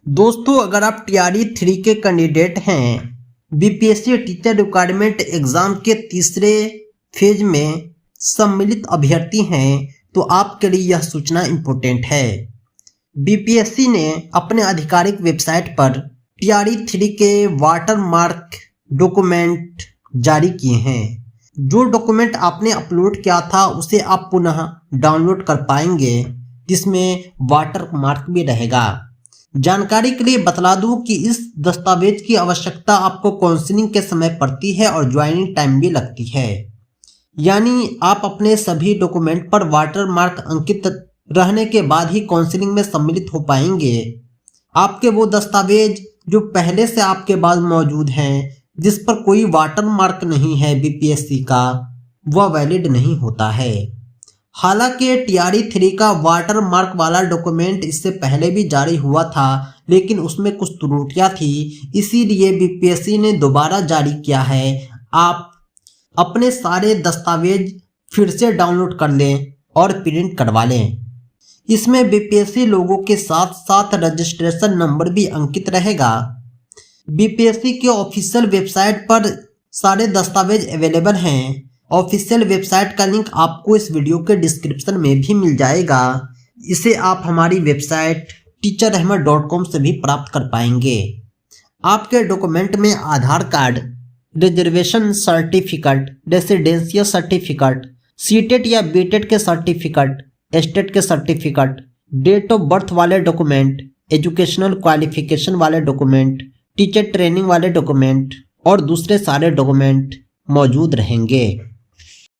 दोस्तों, अगर आप टीआरई 3 के कैंडिडेट हैं, बीपीएससी टीचर रिक्वायरमेंट एग्जाम के तीसरे फेज में सम्मिलित अभ्यर्थी हैं, तो आपके लिए यह सूचना इम्पोर्टेंट है। बीपीएससी ने अपने आधिकारिक वेबसाइट पर टीआरई 3 के वाटरमार्क डॉक्यूमेंट जारी किए हैं। जो डॉक्यूमेंट आपने अपलोड किया था उसे आप पुनः डाउनलोड कर पाएंगे, जिसमें वाटरमार्क भी रहेगा। जानकारी के लिए बतला दूं कि इस दस्तावेज की आवश्यकता आपको काउंसलिंग के समय पड़ती है और ज्वाइनिंग टाइम भी लगती है। यानी आप अपने सभी डॉक्यूमेंट पर वाटरमार्क अंकित रहने के बाद ही काउंसलिंग में सम्मिलित हो पाएंगे। आपके वो दस्तावेज जो पहले से आपके पास मौजूद हैं, जिस पर कोई वाटरमार्क नहीं है बीपीएससी का, वह वैलिड नहीं होता है। हालांकि टीआरई 3 का वाटरमार्क वाला डॉक्यूमेंट इससे पहले भी जारी हुआ था, लेकिन उसमें कुछ त्रुटियां थी, इसीलिए बीपीएससी ने दोबारा जारी किया है। आप अपने सारे दस्तावेज फिर से डाउनलोड कर लें और प्रिंट करवा लें। इसमें बीपीएससी लोगों के साथ साथ रजिस्ट्रेशन नंबर भी अंकित रहेगा। बीपीएससी के ऑफिशियल वेबसाइट पर सारे दस्तावेज अवेलेबल हैं। ऑफिशियल वेबसाइट का लिंक आपको इस वीडियो के डिस्क्रिप्शन में भी मिल जाएगा। इसे आप हमारी वेबसाइट teacherahmed.com से भी प्राप्त कर पाएंगे। आपके डॉक्यूमेंट में Aadhaar card, reservation certificate, residential certificate, CTET या बीटेट के सर्टिफिकेट, एस्टेट के सर्टिफिकेट, डेट ऑफ बर्थ वाले डॉक्यूमेंट, एजुकेशनल क्वालिफिकेशन वाले डॉक्यूमेंट, टीचर ट्रेनिंग वाले डॉक्यूमेंट और दूसरे सारे डॉक्यूमेंट मौजूद रहेंगे।